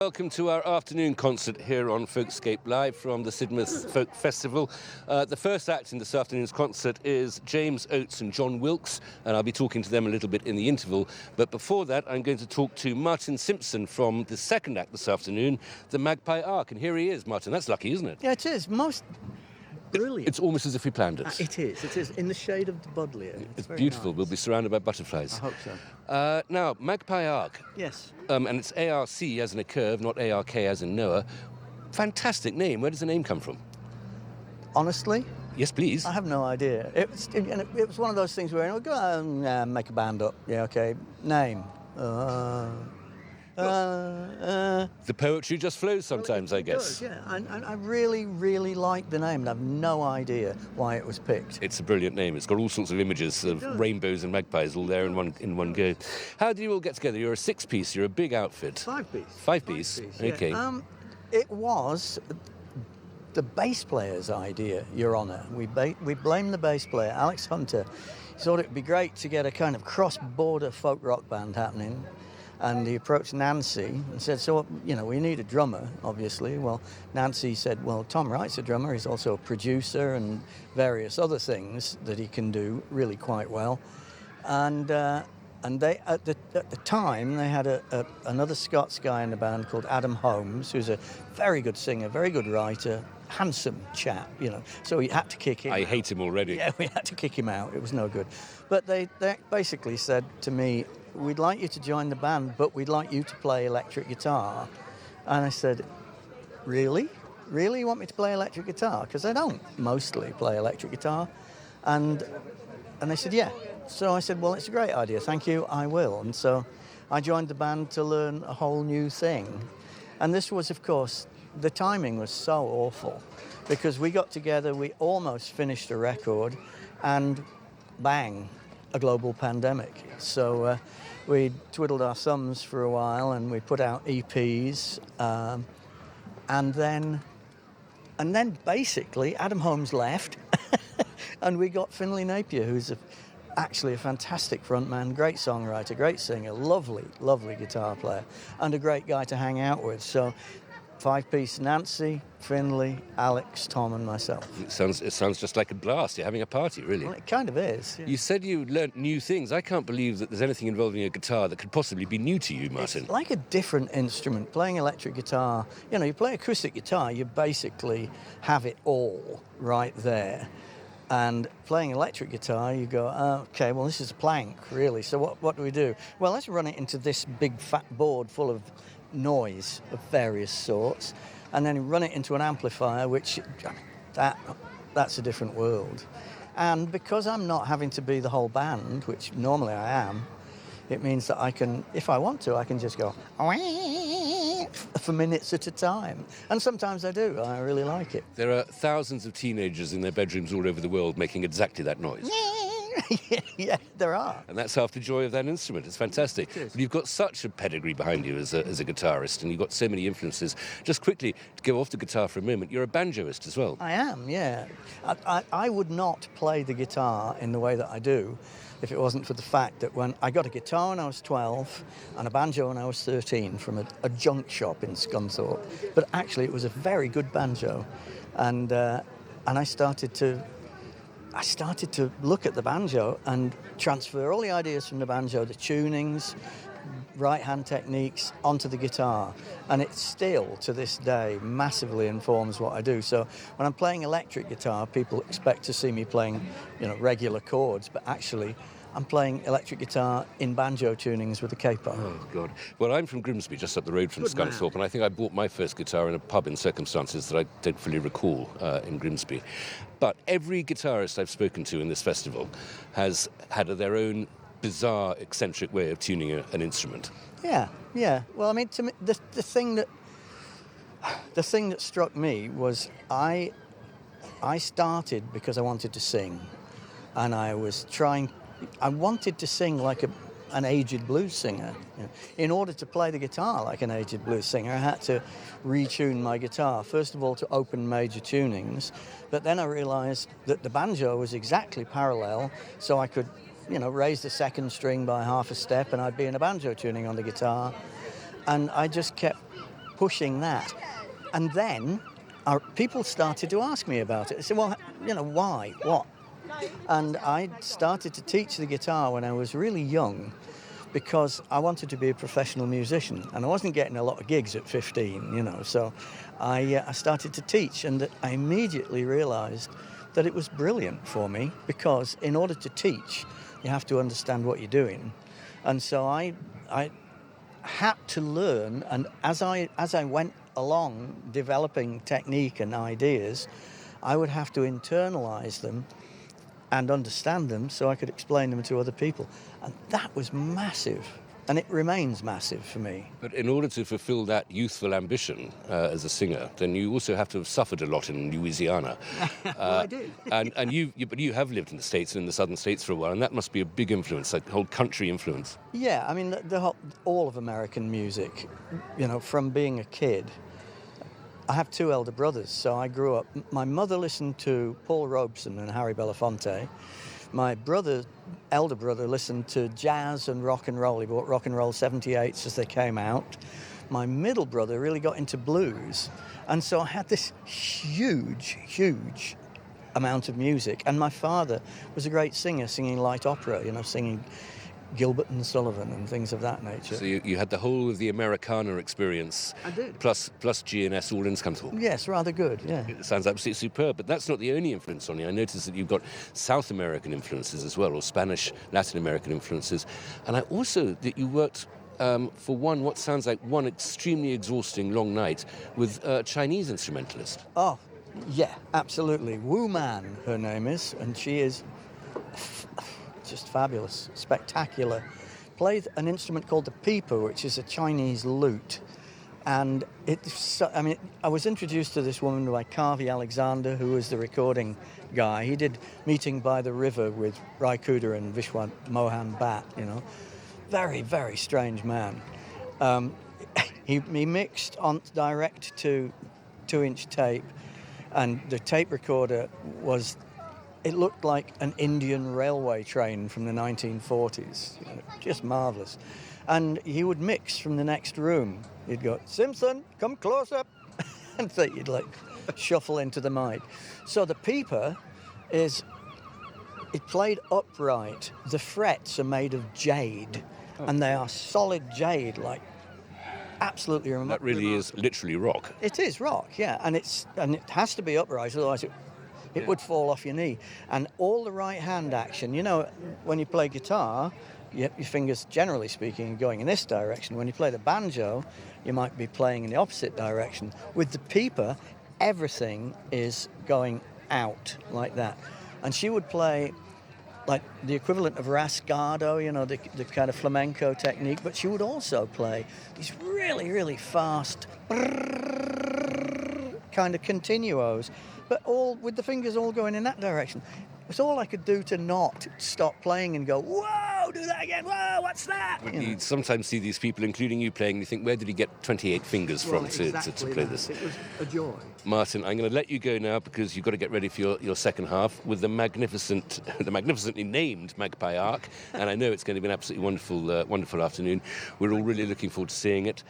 Welcome to our afternoon concert here on Folkscape, live from the Sidmouth Folk Festival. The first act in this afternoon's concert is James Oates and John Wilkes, and I'll be talking to them a little bit in the interval. But before that, I'm going to talk to Martin Simpson from the second act this afternoon, the Magpie Arc. And here he is, Martin. That's lucky, isn't it? Yeah, it is. Most brilliant. It's almost as if we planned it. It is. In the shade of the buddleia. It's beautiful. Nice. We'll be surrounded by butterflies. I hope so. Now, Magpie Arc. Yes. And it's A-R-C as in a curve, not A-R-K as in Noah. Fantastic name. Where does the name come from? Honestly? Yes, please. I have no idea. It was one of those things where we'll go out and make a band up. Yeah, okay. Name. The poetry just flows sometimes, I guess. Does, yeah. I really, really like the name, and I've no idea why it was picked. It's a brilliant name. It's got all sorts of images of rainbows and magpies all there in one go. How do you all get together? You're a six-piece. You're a big outfit. Five-piece. Five-piece? Okay. Yeah. It was the bass player's idea, Your Honour. We blame the bass player, Alex Hunter. He thought it would be great to get a kind of cross-border folk rock band happening. And he approached Nancy and said, so, we need a drummer, obviously. Well, Nancy said, well, Tom Wright's a drummer. He's also a producer and various other things that he can do really quite well. And they, at the time, they had another Scots guy in the band called Adam Holmes, who's a very good singer, very good writer, handsome chap, So we had to kick him out. I hate him already. Yeah, we had to kick him out. It was no good. But they basically said to me, we'd like you to join the band, but we'd like you to play electric guitar. And I said, really? Really, you want me to play electric guitar? Because I don't mostly play electric guitar. And they said, yeah. So I said, well, it's a great idea. Thank you, I will. And so I joined the band to learn a whole new thing. And this was, of course, the timing was so awful because we got together, we almost finished a record, and bang, a global pandemic. So we twiddled our thumbs for a while and we put out EPs. And then basically Adam Holmes left and we got Finlay Napier, who's actually a fantastic frontman, great songwriter, great singer, lovely, lovely guitar player, and a great guy to hang out with. So five-piece: Nancy, Finlay, Alex, Tom, and myself. It sounds just like a blast. You're having a party, really. Well, it kind of is. Yeah. You said you learnt new things. I can't believe that there's anything involving a guitar that could possibly be new to you, Martin. It's like a different instrument. Playing electric guitar, you play acoustic guitar, you basically have it all right there. And playing electric guitar, you go, okay, well, this is a plank, really. So what do we do? Well, let's run it into this big fat board full of noise of various sorts, and then run it into an amplifier, which that's a different world. And because I'm not having to be the whole band, which normally I am, it means that I can, if I want to, I can just go for minutes at a time. And sometimes I do. I really like it. There are thousands of teenagers in their bedrooms all over the world making exactly that noise. Yeah, there are. And that's half the joy of that instrument. It's fantastic. But you've got such a pedigree behind you as a guitarist, and you've got so many influences. Just quickly, to go off the guitar for a moment, you're a banjoist as well. I am, yeah. I would not play the guitar in the way that I do if it wasn't for the fact that when I got a guitar when I was 12 and a banjo when I was 13 from a junk shop in Scunthorpe. But actually, it was a very good banjo. And I started to look at the banjo and transfer all the ideas from the banjo, the tunings, right-hand techniques, onto the guitar. And it still, to this day, massively informs what I do. So when I'm playing electric guitar, people expect to see me playing, regular chords, but actually I'm playing electric guitar in banjo tunings with a capo. Oh, God. Well, I'm from Grimsby, just up the road from Scunthorpe, and I think I bought my first guitar in a pub in circumstances that I don't fully recall in Grimsby. But every guitarist I've spoken to in this festival has had their own bizarre, eccentric way of tuning an instrument. Yeah. Well, I mean, to me, the thing that struck me was I started because I wanted to sing, and I wanted to sing like an aged blues singer. In order to play the guitar like an aged blues singer, I had to retune my guitar, first of all to open major tunings, but then I realized that the banjo was exactly parallel, so I could raise the second string by half a step and I'd be in a banjo tuning on the guitar. And I just kept pushing that. And then people started to ask me about it. They said, well, why? What? And I started to teach the guitar when I was really young because I wanted to be a professional musician, and I wasn't getting a lot of gigs at 15, so I started to teach, and I immediately realized that it was brilliant for me, because in order to teach, you have to understand what you're doing. And so I had to learn, and as I went along developing technique and ideas, I would have to internalize them and understand them so I could explain them to other people. And that was massive. And it remains massive for me. But in order to fulfill that youthful ambition as a singer, then you also have to have suffered a lot in Louisiana. Well, I did. But you have lived in the States and in the southern states for a while, and that must be a big influence, like whole country influence. Yeah, I mean, all of American music, from being a kid. I have two elder brothers, so I grew up. My mother listened to Paul Robeson and Harry Belafonte. My elder brother, listened to jazz and rock and roll. He bought rock and roll 78s as they came out. My middle brother really got into blues. And so I had this huge, huge amount of music. And my father was a great singer, singing light opera, singing Gilbert and Sullivan and things of that nature. So you had the whole of the Americana experience. I did. Plus G&S all in Scunthorpe. Yes, rather good, yeah. It sounds absolutely superb, but that's not the only influence on you. I noticed that you've got South American influences as well, or Spanish, Latin American influences. And I also, that you worked for what sounds like one extremely exhausting long night with a Chinese instrumentalist. Oh, yeah, absolutely. Wu Man, her name is, and she is just fabulous, spectacular. Played an instrument called the pipa, which is a Chinese lute. And I was introduced to this woman by Carvey Alexander, who was the recording guy. He did Meeting by the River with Rai Kuder and Vishwa Mohan Bhatt, Very, very strange man. He mixed on direct to 2-inch tape, and the tape recorder it looked like an Indian railway train from the 1940s. Just marvellous. And he would mix from the next room. He'd go, Simpson, come close up. And so you'd shuffle into the mic. So the pipa it played upright. The frets are made of jade. And they are solid jade, absolutely remarkable. That really is literally rock. It is rock, yeah. And it has to be upright, otherwise it would fall off your knee. And all the right hand action, when you play guitar, your fingers, generally speaking, are going in this direction. When you play the banjo, you might be playing in the opposite direction. With the pipa, everything is going out like that. And she would play like the equivalent of rasgado, the kind of flamenco technique, but she would also play these really, really fast kind of continuos, but all with the fingers all going in that direction. It was all I could do to not stop playing and go, whoa, do that again, whoa, what's that? You sometimes see these people, including you, playing, and you think, where did he get 28 fingers from to play this? It was a joy. Martin, I'm going to let you go now because you've got to get ready for your second half with the magnificently named Magpie Arc, and I know it's going to be an absolutely wonderful afternoon. We're all really looking forward to seeing it.